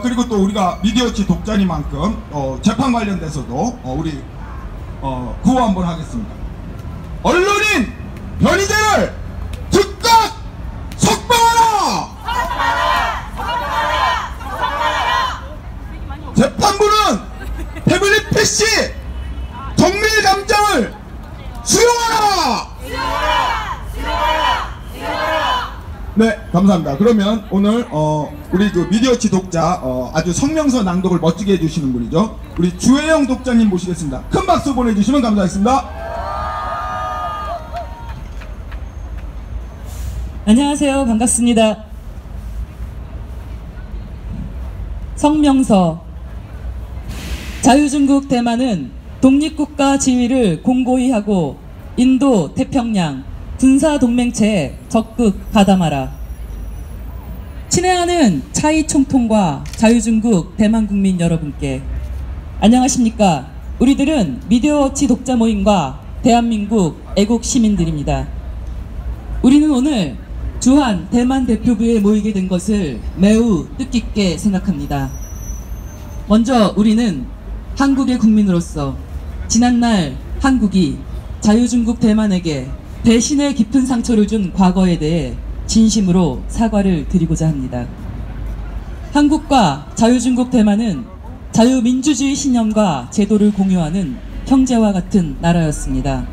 그리고 또 우리가 미디어치 독자니만큼 재판 관련돼서도 우리 구호 한번 하겠습니다. 언론인 변희재를 즉각 석방하라! 재판부는 태블릿 PC 정밀 감정을 수용하라! 네, 감사합니다. 그러면 오늘 우리 그 미디어치 독자 아주 성명서 낭독을 멋지게 해주시는 분이죠. 우리 주혜영 독자님 모시겠습니다. 큰 박수 보내주시면 감사하겠습니다. 안녕하세요. 반갑습니다. 성명서. 자유중국 대만은 독립국가 지위를 공고히 하고 인도 태평양 군사동맹체에 적극 가담하라. 친애하는 차이 총통과 자유중국 대만 국민 여러분께 안녕하십니까. 우리들은 미디어워치 독자 모임과 대한민국 애국 시민들입니다. 우리는 오늘 주한 대만 대표부에 모이게 된 것을 매우 뜻깊게 생각합니다. 먼저 우리는 한국의 국민으로서 지난날 한국이 자유중국 대만에게 배신의 깊은 상처를 준 과거에 대해 진심으로 사과를 드리고자 합니다. 한국과 자유중국 대만은 자유민주주의 신념과 제도를 공유하는 형제와 같은 나라였습니다.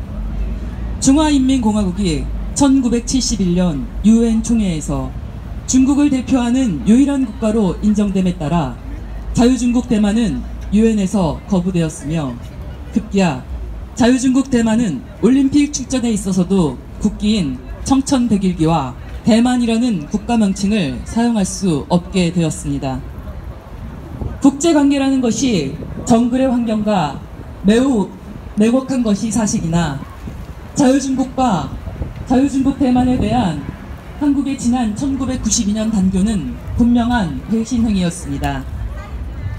중화인민공화국이 1971년 UN 총회에서 중국을 대표하는 유일한 국가로 인정됨에 따라 자유중국 대만은 UN에서 거부되었으며 급기야 자유중국 대만은 올림픽 출전에 있어서도 국기인 청천백일기와 대만이라는 국가 명칭을 사용할 수 없게 되었습니다. 국제관계라는 것이 정글의 환경과 매우 매곡한 것이 사실이나 자유중국과 자유중국 대만에 대한 한국의 지난 1992년 단교는 분명한 배신 행위였습니다.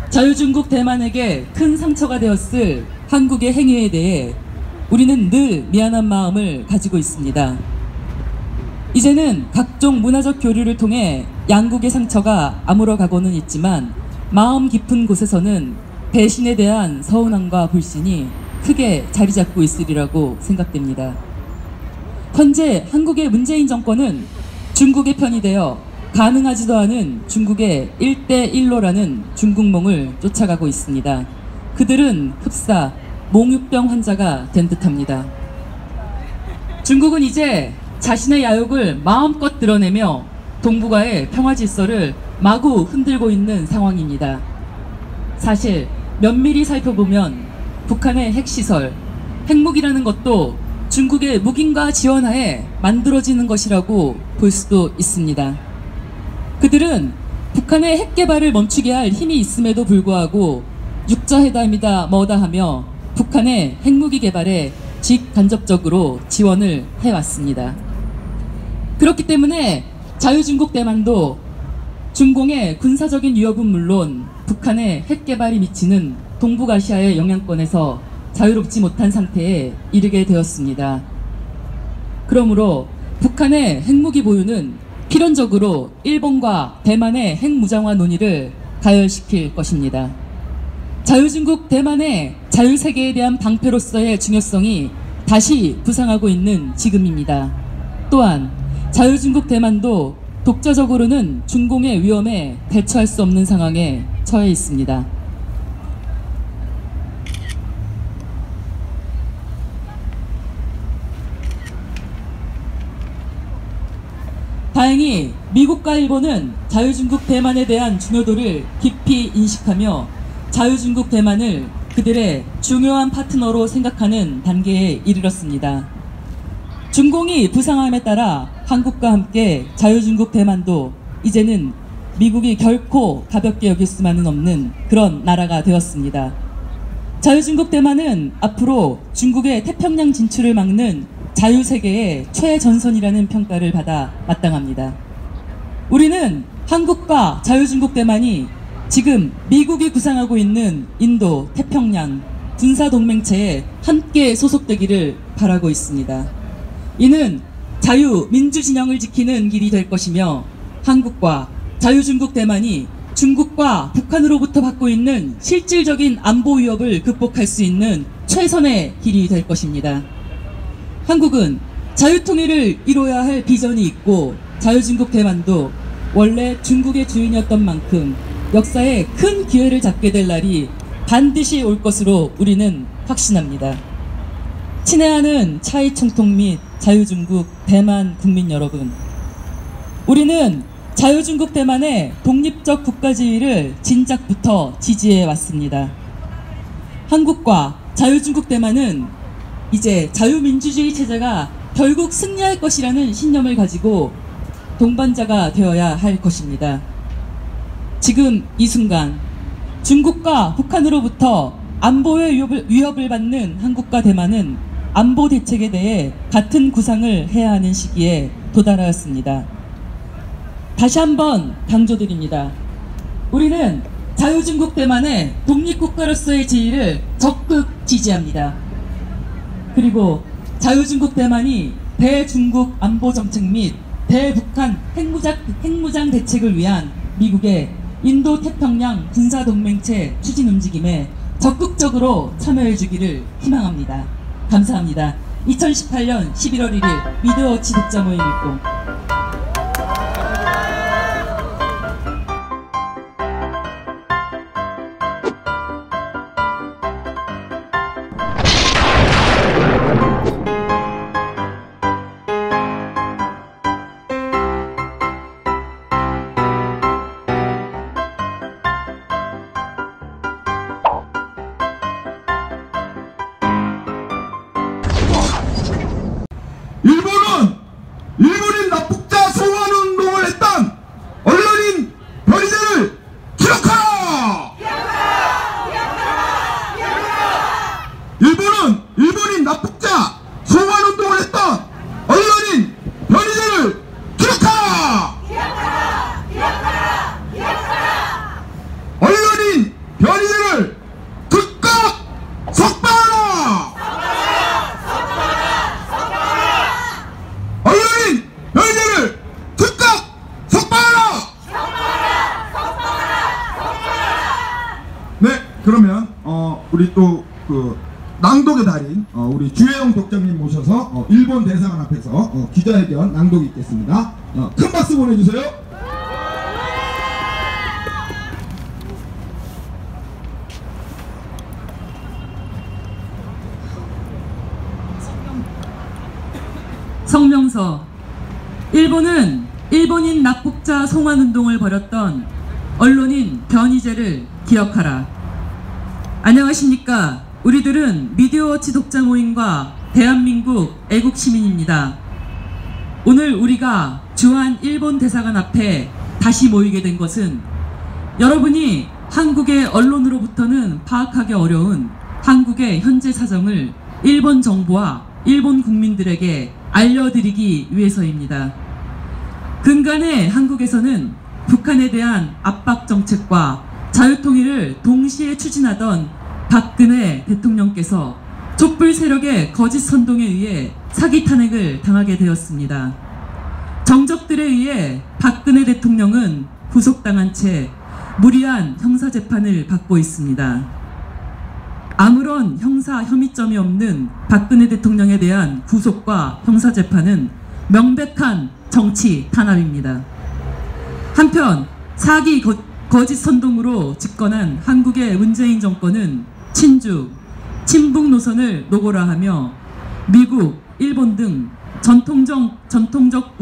자유중국 대만에게 큰 상처가 되었을 한국의 행위에 대해 우리는 늘 미안한 마음을 가지고 있습니다. 이제는 각종 문화적 교류를 통해 양국의 상처가 아물어가고는 있지만 마음 깊은 곳에서는 배신에 대한 서운함과 불신이 크게 자리 잡고 있으리라고 생각됩니다. 현재 한국의 문재인 정권은 중국의 편이 되어 가능하지도 않은 중국의 1대1로라는 중국몽을 쫓아가고 있습니다. 그들은 흡사, 몽유병 환자가 된 듯합니다. 중국은 이제 자신의 야욕을 마음껏 드러내며 동북아의 평화 질서를 마구 흔들고 있는 상황입니다. 사실 면밀히 살펴보면 북한의 핵시설, 핵무기라는 것도 중국의 묵인과 지원하에 만들어지는 것이라고 볼 수도 있습니다. 그들은 북한의 핵 개발을 멈추게 할 힘이 있음에도 불구하고 육자회담이다 뭐다 하며 북한의 핵무기 개발에 직간접적으로 지원을 해왔습니다. 그렇기 때문에 자유중국 대만도 중공의 군사적인 위협은 물론 북한의 핵 개발이 미치는 동북아시아의 영향권에서 자유롭지 못한 상태에 이르게 되었습니다. 그러므로 북한의 핵무기 보유는 필연적으로 일본과 대만의 핵무장화 논의를 가열시킬 것입니다. 자유중국 대만의 자유세계에 대한 방패로서의 중요성이 다시 부상하고 있는 지금입니다. 또한 자유중국 대만도 독자적으로는 중공의 위험에 대처할 수 없는 상황에 처해 있습니다. 다행히 미국과 일본은 자유중국 대만에 대한 중요도를 깊이 인식하며 자유중국 대만을 그들의 중요한 파트너로 생각하는 단계에 이르렀습니다. 중공이 부상함에 따라 한국과 함께 자유중국 대만도 이제는 미국이 결코 가볍게 여길 수만은 없는 그런 나라가 되었습니다. 자유중국 대만은 앞으로 중국의 태평양 진출을 막는 자유세계의 최전선이라는 평가를 받아 마땅합니다. 우리는 한국과 자유중국 대만이 지금 미국이 구상하고 있는 인도 태평양 군사동맹체에 함께 소속되기를 바라고 있습니다. 이는 자유민주진영을 지키는 길이 될 것이며 한국과 자유중국 대만이 중국과 북한으로부터 받고 있는 실질적인 안보 위협을 극복할 수 있는 최선의 길이 될 것입니다. 한국은 자유통일을 이뤄야 할 비전이 있고 자유중국 대만도 원래 중국의 주인이었던 만큼 역사에 큰 기회를 잡게 될 날이 반드시 올 것으로 우리는 확신합니다. 친애하는 차이총통 및 자유중국 대만 국민 여러분, 우리는 자유중국 대만의 독립적 국가지위를 진작부터 지지해 왔습니다. 한국과 자유중국 대만은 이제 자유민주주의 체제가 결국 승리할 것이라는 신념을 가지고 동반자가 되어야 할 것입니다. 지금 이 순간 중국과 북한으로부터 안보의 위협을 받는 한국과 대만은 안보 대책에 대해 같은 구상을 해야 하는 시기에 도달하였습니다. 다시 한번 강조드립니다. 우리는 자유중국 대만의 독립국가로서의 지위를 적극 지지합니다. 그리고 자유중국 대만이 대중국 안보정책 및 대북한 핵무장 대책을 위한 미국의 인도태평양 군사동맹체 추진 움직임에 적극적으로 참여해주기를 희망합니다. 감사합니다. 2018년 11월 1일 미디어워치 독자 모임 일동. 일본인 납북자 소환 운동을 했던 언론인 변희재를 기억하라! 일본인 납북자 소환 운동을 했던 언론인 변희재를 기억하라! 언론인 변희재를 즉각 석방하라! 언론인 변희재를 즉각 석방하라! 네, 그러면 우리 또 그 낭독의 달인 우리 주혜영 독자님 모셔서 일본 대사관 앞에서 기자회견 낭독이 있겠습니다. 큰 박수 보내주세요. 성명서. 일본은 일본인 납북자 송환 운동을 벌였던 언론인 변희재를 기억하라. 안녕하십니까. 우리들은 미디어워치 독자 모임과 대한민국 애국시민입니다. 오늘 우리가 주한 일본 대사관 앞에 다시 모이게 된 것은 여러분이 한국의 언론으로부터는 파악하기 어려운 한국의 현재 사정을 일본 정부와 일본 국민들에게 알려드리기 위해서입니다. 근간에 한국에서는 북한에 대한 압박 정책과 자유통일을 동시에 추진하던 박근혜 대통령께서 촛불 세력의 거짓 선동에 의해 사기 탄핵을 당하게 되었습니다. 정적들에 의해 박근혜 대통령은 구속당한 채 무리한 형사재판을 받고 있습니다. 아무런 형사 혐의점이 없는 박근혜 대통령에 대한 구속과 형사재판은 명백한 정치 탄압입니다. 한편 사기 거짓 선동으로 집권한 한국의 문재인 정권은 친주, 친북 노선을 노골화하며 미국, 일본 등 전통적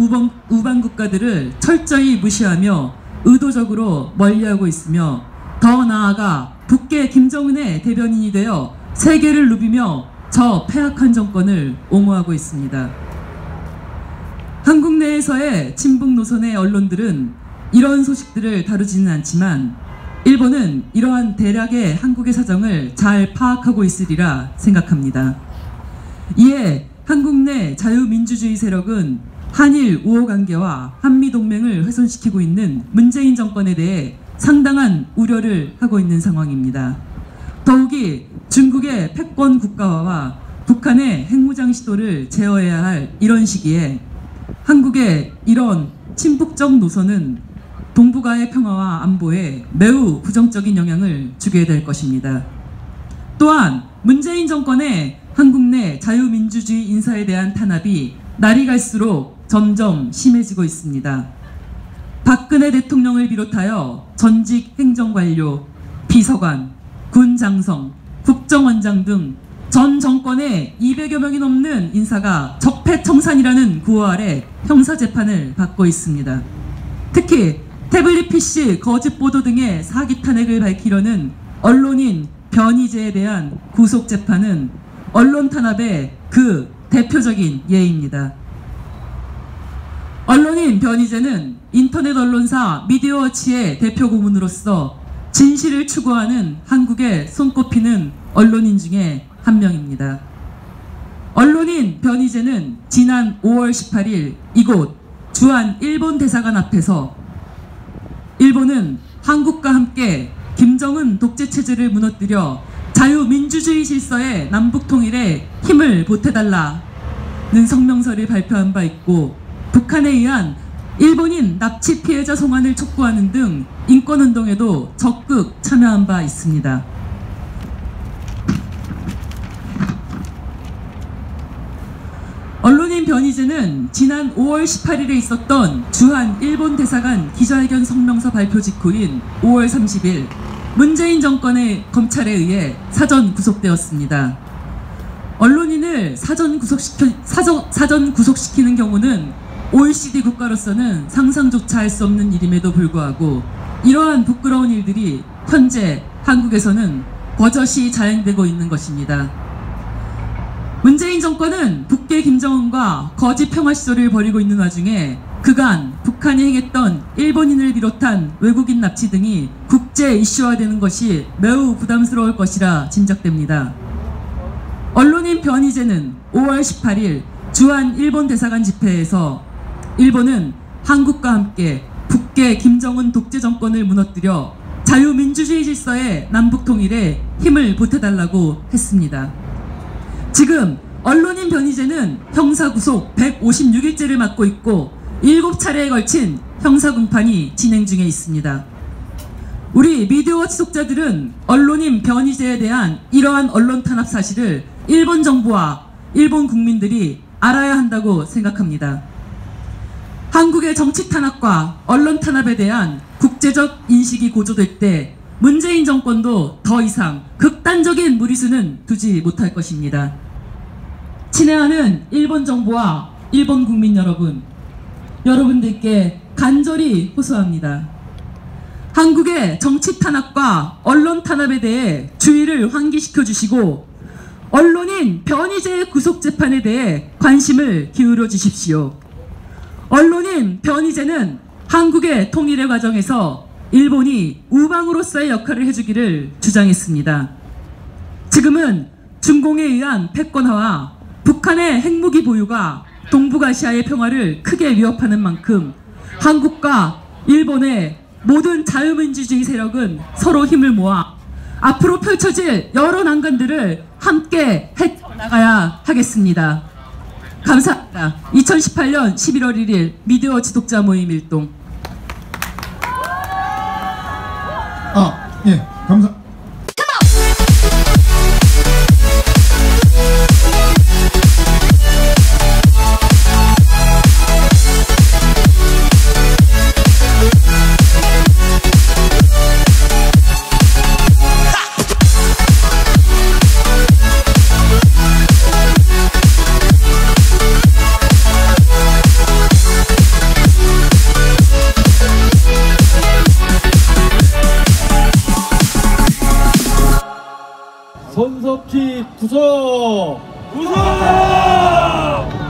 우방 국가들을 철저히 무시하며 의도적으로 멀리하고 있으며 더 나아가 북계 김정은의 대변인이 되어 세계를 누비며 저 폐악한 정권을 옹호하고 있습니다. 한국 내에서의 친북 노선의 언론들은 이런 소식들을 다루지는 않지만 일본은 이러한 대략의 한국의 사정을 잘 파악하고 있으리라 생각합니다. 이에 한국 내 자유민주주의 세력은 한일 우호관계와 한미동맹을 훼손시키고 있는 문재인 정권에 대해 상당한 우려를 하고 있는 상황입니다. 더욱이 중국의 패권 국가화와 북한의 핵무장 시도를 제어해야 할 이런 시기에 한국의 이런 친북적 노선은 동북아의 평화와 안보에 매우 부정적인 영향을 주게 될 것입니다. 또한 문재인 정권의 한국 내 자유민주주의 인사에 대한 탄압이 날이 갈수록 점점 심해지고 있습니다. 박근혜 대통령을 비롯하여 전직 행정관료, 비서관, 군장성, 국정원장 등 전 정권의 200여 명이 넘는 인사가 적폐청산이라는 구호 아래 형사재판을 받고 있습니다. 특히 태블릿 PC 거짓 보도 등의 사기 탄핵을 밝히려는 언론인 변희재에 대한 구속재판은 언론 탄압의 그 대표적인 예입니다. 언론인 변희재는 인터넷 언론사 미디어워치의 대표 고문으로서 진실을 추구하는 한국에 손꼽히는 언론인 중에 한 명입니다. 언론인 변희재는 지난 5월 18일 이곳 주한 일본 대사관 앞에서 일본은 한국과 함께 김정은 독재체제를 무너뜨려 자유민주주의 질서의 남북통일에 힘을 보태달라는 성명서를 발표한 바 있고, 북한에 의한 일본인 납치 피해자 송환을 촉구하는 등 인권운동에도 적극 참여한 바 있습니다. 언론인 변희재는 지난 5월 18일에 있었던 주한 일본 대사관 기자회견 성명서 발표 직후인 5월 30일 문재인 정권의 검찰에 의해 사전 구속되었습니다. 언론인을 사전 구속시키는 경우는 OECD 국가로서는 상상조차 할 수 없는 일임에도 불구하고 이러한 부끄러운 일들이 현재 한국에서는 버젓이 자행되고 있는 것입니다. 문재인 정권은 북계 김정은과 거짓 평화시도를 벌이고 있는 와중에 그간 북한이 행했던 일본인을 비롯한 외국인 납치 등이 국제 이슈화되는 것이 매우 부담스러울 것이라 짐작됩니다. 언론인 변희재는 5월 18일 주한 일본 대사관 집회에서 일본은 한국과 함께 북계 김정은 독재 정권을 무너뜨려 자유민주주의 질서의 남북통일에 힘을 보태달라고 했습니다. 지금 언론인 변희재는 형사구속 156일째를 맡고 있고 7차례에 걸친 형사공판이 진행 중에 있습니다. 우리 미디어워치 독자들은 언론인 변희재에 대한 이러한 언론 탄압 사실을 일본 정부와 일본 국민들이 알아야 한다고 생각합니다. 한국의 정치 탄압과 언론 탄압에 대한 국제적 인식이 고조될 때 문재인 정권도 더 이상 극단적인 무리수는 두지 못할 것입니다. 친애하는 일본 정부와 일본 국민 여러분, 여러분들께 간절히 호소합니다. 한국의 정치 탄압과 언론 탄압에 대해 주의를 환기시켜 주시고 언론인 변희재의 구속재판에 대해 관심을 기울여 주십시오. 언론인 변희재는 한국의 통일의 과정에서 일본이 우방으로서의 역할을 해주기를 주장했습니다. 지금은 중공에 의한 패권화와 북한의 핵무기 보유가 동북아시아의 평화를 크게 위협하는 만큼 한국과 일본의 모든 자유민주주의 세력은 서로 힘을 모아 앞으로 펼쳐질 여러 난관들을 함께 헤쳐나가야 하겠습니다. 감사합니다. 2018년 11월 1일 미디어워치 독자 모임 일동. 예, 감사. 손석희 구속! 구속!